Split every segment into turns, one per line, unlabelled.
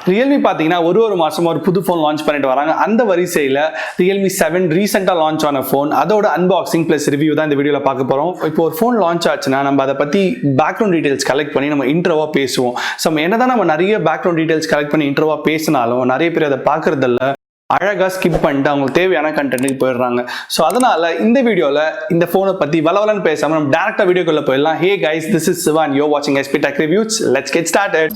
Realme பார்த்தீங்கன்னா ஒரு மாசமா ஒரு புது ஃபோன் லான்ச் பண்ணிட்டு வராங்க. அந்த வரிசையில் Realme 7 ரீசெண்டாக லான்ச் ஆன ஃபோன், அதோட அன்பாக்சிங் ப்ளஸ் ரிவ்யூ தான் இந்த வீடியோவில் பார்க்க போகிறோம். இப்போ ஒரு ஃபோன் லான்ச் ஆச்சுன்னா நம்ம அதை பற்றி பேக்ரவுண்ட் டீடைல்ஸ் கலெக்ட் பண்ணி நம்ம இன்ட்ரோவாக பேசுவோம். ஸோ என்னதான் நம்ம நிறைய பேக்ரவுண்ட் டீடைல்ஸ் கலெக்ட் பண்ணி இன்ட்ரோவாக பேசினாலும் நிறைய பேர் அதை பார்க்கறதில்ல, அழகாக ஸ்கிப் பண்ணிட்டு அவங்களுக்கு தேவையான கண்டென்ட்டுக்கு போயிடுறாங்க. ஸோ அதனால இந்த வீடியோவில் இந்த ஃபோனை பற்றி வளவலன்னு பேசாமல் நம்ம டேரக்டாக வீடியோக்குள்ளே போயிடலாம். Hey guys, this is Siva and you're watching SP Tech Reviews. Let's get started.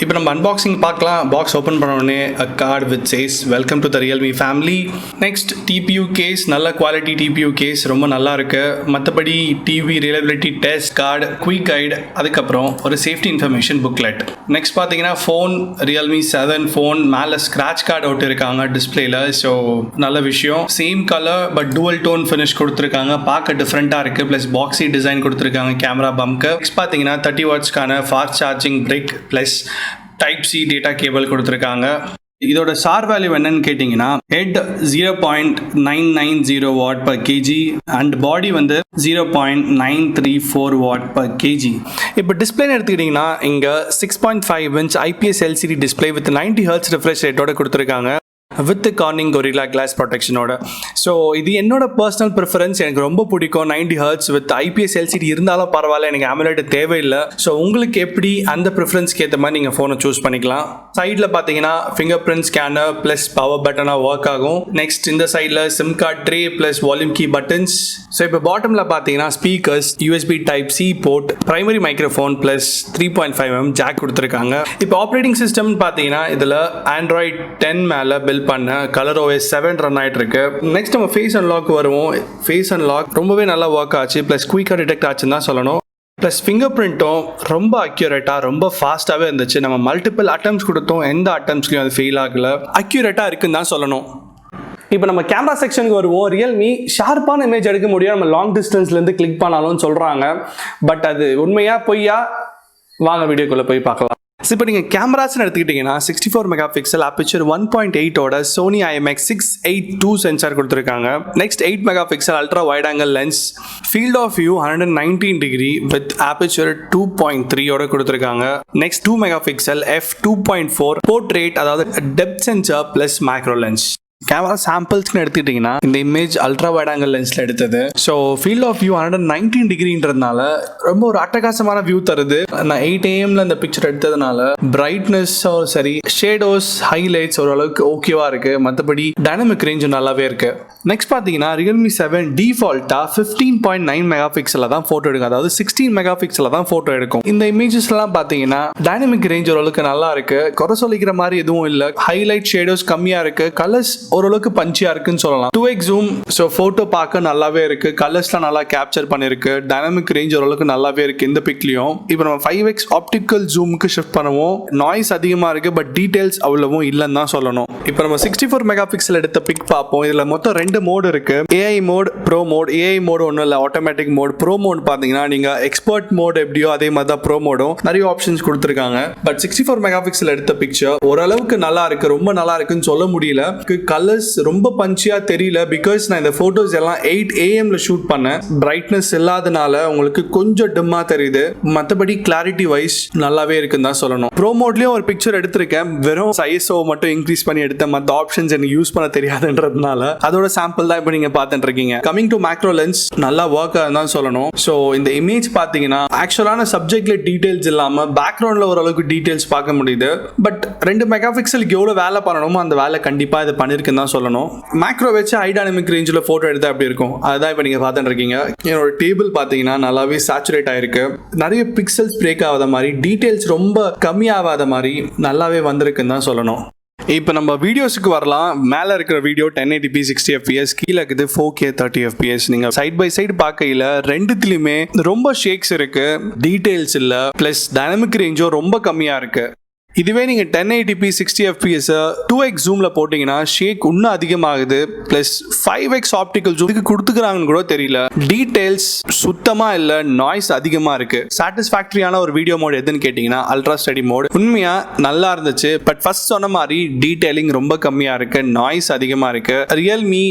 இப்போ நம்ம அன்பாக்சிங் பார்க்கலாம். பாக்ஸ் ஓப்பன் பண்ண உடனே a card which says welcome to the Realme family. Next TPU case, நல்ல குவாலிட்டி TPU கேஸ், ரொம்ப நல்லா இருக்கு. மற்றபடி TV reliability test card, quick guide, அதுக்கப்புறம் ஒரு சேஃப்டி இன்ஃபர்மேஷன் புக்லெட். நெக்ஸ்ட் பார்த்தீங்கன்னா ஃபோன் Realme 7 ஃபோன் மேலே ஸ்க்ராட்ச் கார்டு ஒட்டி இருக்காங்க டிஸ்பிளேல. ஸோ நல்ல விஷயம். Same colour but dual tone finish கொடுத்துருக்காங்க, பார்க்க டிஃப்ரெண்ட்டாக இருக்குது. ப்ளஸ் பாக்ஸி டிசைன் கொடுத்துருக்காங்க கேமரா பம்க்கு. நெக்ஸ்ட் பார்த்தீங்கன்னா 30 வாட்ஸ்க்கான fast charging brick plus Type-C data cable கொடுத்துருக்காங்க. இதோட சார் வேல்யூ என்னன்னு கேட்டிங்கன்னா head 0.990 what per kg and body வந்து 0.934 வாட் per kg. இப்போ டிஸ்பிளேன்னு எடுத்துக்கிட்டிங்கன்னா இங்கே 6.5 inch IPS LCD display with 90 Hz refresh ரேட்டோட கொடுத்துருக்காங்க வித் கார்னிங் கொரில்லா கிளாஸ் ப்ரொடெக்ஷனோட. ஸோ இது என்னோட பர்சனல் ப்ரிஃபரன்ஸ், எனக்கு ரொம்ப பிடிக்கும். 90 Hz வித் IPS LCD இருந்தாலும் பரவாயில்ல, எனக்கு AMOLED தேவையில்லை. ஸோ உங்களுக்கு எப்படி அந்த ப்ரிஃபரன்ஸ்க்கு ஏற்ற மாதிரி நீங்கள் ஃபோனை சூஸ் பண்ணிக்கலாம். சைடில் பார்த்தீங்கன்னா Fingerprint ஸ்கேனர் ப்ளஸ் பவர் பட்டனாக ஒர்க் ஆகும். நெக்ஸ்ட் இந்த சைடில் SIM card tray plus volume key buttons. So இப்போ பாட்டமில் பார்த்தீங்கன்னா speakers, USB Type-C port, primary microphone plus 3.5mm jack கொடுத்துருக்காங்க. இப்போ ஆப்ரேட்டிங் சிஸ்டம் பார்த்தீங்கன்னா இதில் Android 10 மேலே பில் பண்ண ColorOS 7 ரன் ஆகிட்டு இருக்கு. நெக்ஸ்ட் நம்ம ஃபேஸ் அன்லாக் வருவோம். ஃபேஸ் அன்லாக் ரொம்பவே நல்லா ஒர்க் ஆச்சு, ப்ளஸ் குயிக்காக டிடெக்ட் ஆச்சுன்னு தான் சொல்லணும். ப்ளஸ் ஃபிங்கர் பிரிண்ட்டும் ரொம்ப அக்யூரேட்டாக ரொம்ப ஃபாஸ்ட்டாகவே இருந்துச்சு. நம்ம மல்டிபிள் அட்டம்ஸ் கொடுத்தோம், எந்த அட்டம்ஸ்லையும் அது ஃபெயில் ஆகலை, அக்யூரேட்டாக இருக்குன்னு தான் சொல்லணும். இப்போ நம்ம கேமரா செக்ஷனுக்கு வருவோம். Realme ஷார்ப்பான இமேஜ் எடுக்க முடியும் நம்ம லாங் டிஸ்டன்ஸ்லேருந்து கிளிக் பண்ணாலும் சொல்கிறாங்க. பட் அது உண்மையா பொய்யா, வாங்க வீடியோக்குள்ளே போய் பார்க்கலாம். இப்போ நீங்கள் கேமராஸ்ன்னு எடுத்துக்கிட்டிங்கன்னா 64 மெகாபிக்சல் அபர்ச்சர் 1.8ஓட Sony IMX682 சென்சார் கொடுத்துருக்காங்க. Next 8 megapixel ultra wide angle lens, field of view 119 degree with aperture 2.3ஓட கொடுத்துருக்காங்க. நெக்ஸ்ட் 2 மெகாபிக்சல் f2.4 போர்ட்ரேட், அதாவது depth sensor plus macro lens. Camera சாம்பிள்ஸ்னு எடுத்துக்கிட்டிங்கன்னா இந்த இமேஜ் அல்ட்ரா வைட் ஆங்கிள் லென்ஸில் எடுத்தது. ஸோ ஃபீல்ட் ஆஃப் வியூ 119 டிகிரின்றதுனால ரொம்ப ஒரு அட்டகாசமான வியூ தருது. நான் 8 AM இந்த பிக்சர் எடுத்ததுனால பிரைட்னஸ் சரி, ஷேடோஸ், ஹைலைட்ஸ் ஓரளவுக்கு ஓகேவா இருக்கு. மற்றபடி டைனமிக் ரேஞ்சும் நல்லாவே இருக்கு. நெக்ஸ்ட் பார்த்தீங்கன்னா Realme 7 டிஃபால்ட்டாக 15.9 மெகாபிக்சலில் தான் ஃபோட்டோ எடுக்கும், அதாவது 16 மெகாபிக்சலில் தான் ஃபோட்டோ எடுக்கும். இந்த இமேஜஸ்லாம் பார்த்தீங்கன்னா டைனமிக் ரேஞ்ச் ஓரளவுக்கு நல்லா இருக்கு, குறை சொல்லிக்கிற மாதிரி எதுவும் இல்லை. ஹைலைட், ஷேடோஸ் கம்மியாக இருக்கு, கலர்ஸ் ஓரளவுக்கு பஞ்சியா இருக்குன்னு சொல்லலாம். 2x ஜூம், ஸோ போட்டோ பார்க்க நல்லாவே இருக்கு, கலர்ஸ்லாம் நல்லா கேப்சர் பண்ணிருக்கு, டைனமிக் ரேஞ்ச் ஓரளவுக்கு நல்லாவே இருக்கு இந்த பிக்லயும். இப்போ நம்ம 5x ஆப்டிக்கல் ஜூமுக்கு ஷிஃப்ட் பண்ணுவோம். நாய்ஸ் அதிகமா இருக்கு, பட் டீடைல்ஸ் அவ்வளவும் இல்லைன்னு தான் சொல்லணும். இப்போ நம்ம 64 மெகாபிக்சல் எடுத்த பிக் பார்ப்போம். இதுல மொத்தம் 2 மோடு இருக்கு, AI mode, pro mode. AI mode ஒன்றும் இல்லை, ஆட்டோமேட்டிக் மோட். ப்ரோ மோட் பார்த்தீங்கன்னா நீங்க எக்ஸ்பர்ட் மோட் எப்படியோ அதே மாதிரி தான் ப்ரோ மோடும். நிறைய ஆப்ஷன்ஸ் கொடுத்துருக்காங்க. பட் 64 மெகாபிக்சல் எடுத்த பிக்சர் ஓரளவுக்கு நல்லா இருக்கு, ரொம்ப நல்லா இருக்குன்னு சொல்ல முடியல. கலர்ஸ் ரொம்ப பஞ்சியா தெரியல, பிகாஸ் நான் இந்த போட்டோஸ் எல்லாம் 8 AM ஷூட் பண்ணேன். பிரைட்னஸ் இல்லாதனால உங்களுக்கு கொஞ்சம் டிம்மா தெரியுது. மற்றபடி கிளாரிட்டி வைஸ் நல்லாவே இருக்குன்னு தான் சொல்லணும். ப்ரோ மோட்லயும் ஒரு பிக்சர் எடுத்திருக்கேன், வெறும் ISO மட்டும் இன்க்ரீஸ் பண்ணி எடுத்த, மற்ற ஆப்ஷன்ஸ் எனக்கு யூஸ் பண்ண தெரியாதுன்றதுனால அதோட சாம்பிள் தான் இப்போ நீங்க பார்த்துட்டு இருக்கீங்க. கமிங் டு மேக்ரோ லென்ஸ், நல்லா ஒர்க் ஆகுதுன்னு தான் சொல்லணும். ஸோ இந்த இமேஜ் பார்த்தீங்கன்னா ஆக்சுவலான சப்ஜெக்ட்ல டீடைல்ஸ் இல்லாம பேக்ரவுண்ட்ல ஓரளவுக்கு டீடைல்ஸ் பார்க்க முடியுது. பட் 2 மெகாபிக்சலுக்கு எவ்வளவு வேலை பண்ணணுமோ அந்த வேலை கண்டிப்பா இது பண்ணிருக்குன்னு தான் சொல்லணும். மேக்ரோ வச்சு ஹை டைனமிக் ரேஞ்சில் போட்டோ எடுத்தா அப்படி இருக்கும், அதுதான் இப்போ நீங்க பார்த்துட்டு இருக்கீங்க. என்னோட டேபிள் பார்த்தீங்கன்னா நல்லாவே சேச்சுரேட் ஆயிருக்கு, நிறைய பிக்சல்ஸ் பிரேக் ஆகாத மாதிரி, டீடைல்ஸ் ரொம்ப கம்மியாகாத மாதிரி நல்லாவே வந்திருக்குன்னு தான் சொல்லணும். இப்போ நம்ம வீடியோஸுக்கு வரலாம். மேலே இருக்கிற வீடியோ 1080p 60 fps, கீழே இருக்குது 4K 30 fps. நீங்கள் சைட் பை சைடு பார்க்கையில் ரெண்டுத்துலையுமே ரொம்ப ஷேக்ஸ் இருக்கு, டீடைல்ஸ் இல்லை, ப்ளஸ் டைனமிக் ரேஞ்சும் ரொம்ப கம்மியாக இருக்கு. இதுவே நீங்கள் 1080p 60fps 2x ஜூமில் போட்டிங்கன்னா ஷேக் இன்னும் அதிகமாகுது. ப்ளஸ் 5x ஆப்டிக்கல் ஜூம் இதுக்கு கொடுத்துக்கிறாங்கன்னு கூட தெரியல. டீட்டெயில்ஸ் சுத்தமாக இல்லை, நாய்ஸ் அதிகமாக இருக்குது. சாட்டிஸ்ஃபேக்டரியான ஒரு வீடியோ மோட் எதுன்னு கேட்டிங்கன்னா அல்ட்ரா ஸ்டடி மோட். உண்மையாக நல்லா இருந்துச்சு. பட் ஃபர்ஸ்ட் சொன்ன மாதிரி டீட்டெயிலிங் ரொம்ப கம்மியாக இருக்குது, நாய்ஸ் அதிகமாக இருக்குது. Realme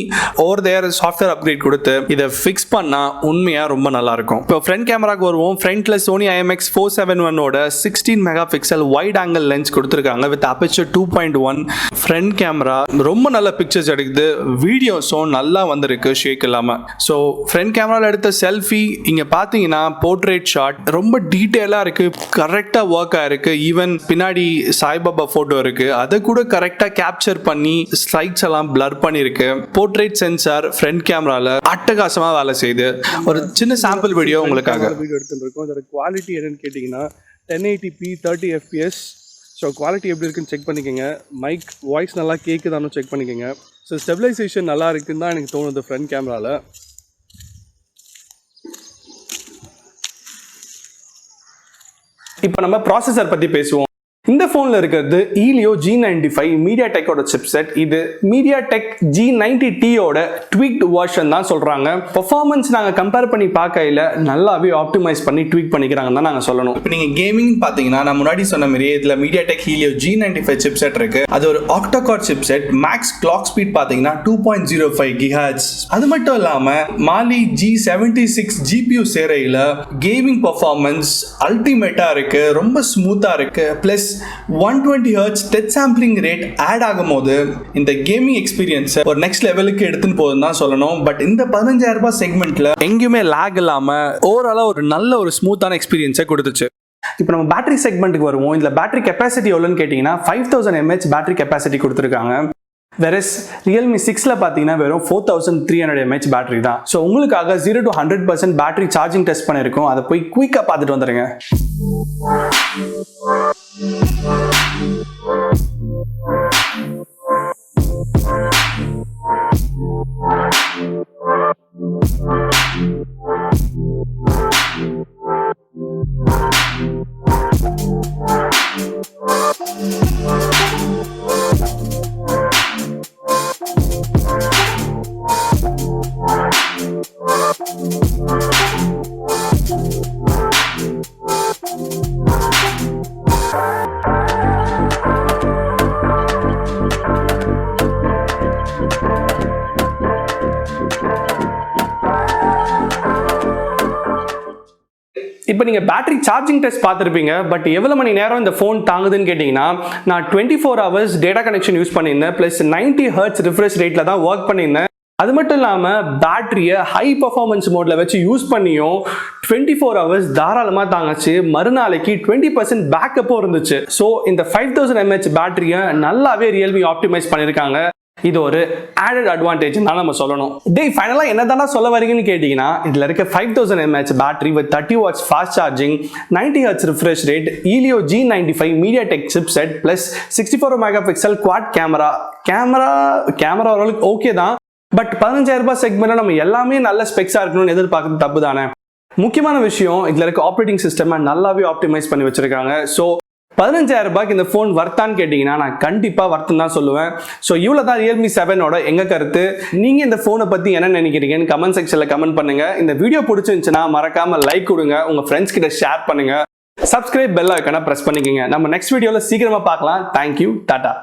over there software upgrade கொடுத்து இதை ஃபிக்ஸ் பண்ணால் உண்மையாக ரொம்ப நல்லாயிருக்கும். இப்போ ஃப்ரண்ட் கேமராக்கு வருவோம். ஃப்ரண்ட்டில் Sony IMX 471 16 mega pixel wide angle lens கொடுத்துருக்காங்க வித் அபர்ச்சர் 2.1. ஃப்ரண்ட் கேமரா ரொம்ப நல்ல பிக்சர்ஸ் எடுக்குது, வீடியோஸும் நல்லா வந்திருக்கு ஷேக் இல்லாமல். ஸோ ஃப்ரண்ட் கேமராவில் எடுத்த செல்ஃபி இங்கே பார்த்தீங்கன்னா போர்ட்ரேட் ஷாட் ரொம்ப டீட்டெயிலாக இருக்குது, கரெக்டாக ஒர்க் ஆயிருக்கு. ஈவன் பின்னாடி சாய்பாபா ஃபோட்டோ இருக்குது, அதை கூட கரெக்டாக கேப்சர் பண்ணி ஸ்லைட்ஸ் எல்லாம் பிளர் பண்ணியிருக்கு. போர்ட்ரேட் சென்சார் ஃப்ரண்ட் கேமராவில் அட்டகாசமாக வேலை செய்யுது. ஒரு சின்ன சாம்பிள் வீடியோ உங்களுக்காக
வீடியோ எடுத்துருக்கோம். அதோட குவாலிட்டி என்னன்னு கேட்டிங்கன்னா 1080p 30fps. ஸோ குவாலிட்டி எப்படி இருக்குன்னு செக் பண்ணிக்கோங்க. மைக் வாய்ஸ் நல்லா கேட்குதானு செக் பண்ணிக்கோங்க. ஸோ ஸ்டெபிலைசேஷன் நல்லா இருக்குன்னு தான் எனக்கு தோணுது ஃப்ரண்ட் கேமராவில்.
இப்போ நம்ம ப்ராசஸர் பற்றி பேசுவோம். இந்த ஃபோனில் இருக்கிறது Helio G95 மீடியாடெக்கோட சிப்செட். இது மீடியாடெக் G90Tயோட ட்வீக்ட் வெர்ஷன் தான் சொல்கிறாங்க. பர்ஃபார்மன்ஸ் நாங்கள் கம்பேர் பண்ணி பார்க்கையில் நல்லாவே ஆப்டிமைஸ் பண்ணி ட்வீக் பண்ணிக்கிறாங்கன்னு தான் நாங்கள் சொல்லணும். இப்போ நீங்கள் கேமிங் பார்த்தீங்கன்னா நான் முன்னாடி சொன்ன மாதிரி இதில் மீடியாடெக் Helio G95 சிப்செட் இருக்குது. அது ஒரு Octa-core chipset. Maths clock speed பார்த்தீங்கன்னா 2.05 GHz. அது மட்டும் இல்லாமல் மாலி G76 GPU சேரையில் கேமிங் பர்ஃபார்மன்ஸ் அல்டிமேட்டாக இருக்குது, ரொம்ப ஸ்மூத்தாக இருக்குது. Plus 120 Hz touch sampling rate add ஆகும்போது இந்த கேமிங் எக்ஸ்பீரியன்ஸ் ஒரு நெக்ஸ்ட் லெவலுக்கு எடுத்துன்னு போகுதுன்னு தான் சொல்லணும். பட் இந்த 15,000 ரூபாய் செக்மெண்ட்ல எங்கேயுமே லாக் இல்லாம ஓவராலா ஒரு நல்ல ஒரு ஸ்மூத்தான எக்ஸ்பீரியன்ஸை கொடுத்துச்சு. இப்போ நம்ம பேட்டரி செக்மெண்ட்டுக்கு வருவோம். இந்த பேட்டரி கெப்பாசிட்டி எவ்வளோன்னு கேட்டிங்கன்னா 5000 mAh பேட்டரி கெப்பாசிட்டி கொடுத்துருக்காங்க. வெரஸ் Realme 6ல பார்த்தீங்கன்னா வெறும் 4300 mAh பேட்டரி தான். ஸோ உங்களுக்காக 0 to 100% பேட்டரி சார்ஜிங் டெஸ்ட் பண்ணியிருக்கோம். அதை போய் குயிக்காக பார்த்துட்டு வந்துடுங்க. இப்போ நீங்கள் பேட்டரி சார்ஜிங் டெஸ்ட் பார்த்துருப்பீங்க. பட் எவ்வளோ மணி நேரம் இந்த ஃபோன் தாங்குதுன்னு கேட்டிங்கன்னா நான் 24 hours டேட்டா கனெக்ஷன் யூஸ் பண்ணியிருந்தேன். ப்ளஸ் 90 Hz ரிஃப்ரெஷ் ரேட்டில் தான் ஒர்க் பண்ணியிருந்தேன். அது மட்டும் இல்லாமல் பேட்டரியை ஹை பர்ஃபார்மன்ஸ் மோடில் வச்சு யூஸ் பண்ணியும் 24 hours தாராளமாக தாங்கச்சு. மறுநாளைக்கு 20% பேக்கப்பும் இருந்துச்சு. ஸோ இந்த 5000 mAh பேட்டரியை நல்லாவே ரியல்மி ஆப்டிமைஸ் பண்ணியிருக்காங்க. இது ஒரு ஆடட் அட்வான்டேஜ் தான் நம்ம சொல்லணும். ஃபைனலாக என்ன தானே சொல்ல வரீங்கன்னு கேட்டிங்கன்னா இதில் இருக்க 5000 mAh battery with 30 watts fast charging, 90 Hz refresh rate, Helio G95 MediaTek chipset plus 64 mega pixel quad camera ஓரளவுக்கு ஓகே தான். பட் 15,000 ரூபாய் செக்மெண்ட்டில் நம்ம எல்லாமே நல்ல ஸ்பெக்ஸாக இருக்கணும்னு எதிர்பார்க்குறது தப்பு தானே. முக்கியமான விஷயம் இதில் இருக்க ஆப்ரேட்டிங் சிஸ்டமை நல்லாவே ஆப்டிமைஸ் பண்ணி வச்சிருக்காங்க. ஸோ 15,000 ரூபாய்க்கு இந்த ஃபோன் வர்த்தான்னு கேட்டிங்கன்னா நான் கண்டிப்பாக வர்த்தம் தான் சொல்லுவேன். ஸோ இவ்வளோ தான் Realme 7ஓட எங்கள் கருத்து. நீங்கள் இந்த ஃபோனை பற்றி என்ன நினைக்கிறீங்கன்னு கமெண்ட் செக்ஷனில் கமெண்ட் பண்ணுங்கள். இந்த வீடியோ பிடிச்சிருந்துச்சுன்னா மறக்காமல் லைக் கொடுங்க, உங்கள் ஃப்ரெண்ட்ஸ் கிட்ட ஷேர் பண்ணுங்கள், சப்ஸ்கிரைப் பெல் ஐக்கானை ப்ரெஸ் பண்ணிக்கோங்க. நம்ம நெக்ஸ்ட் வீடியோவில் சீக்கிரமாக பார்க்கலாம். தேங்க்யூ, டாடா.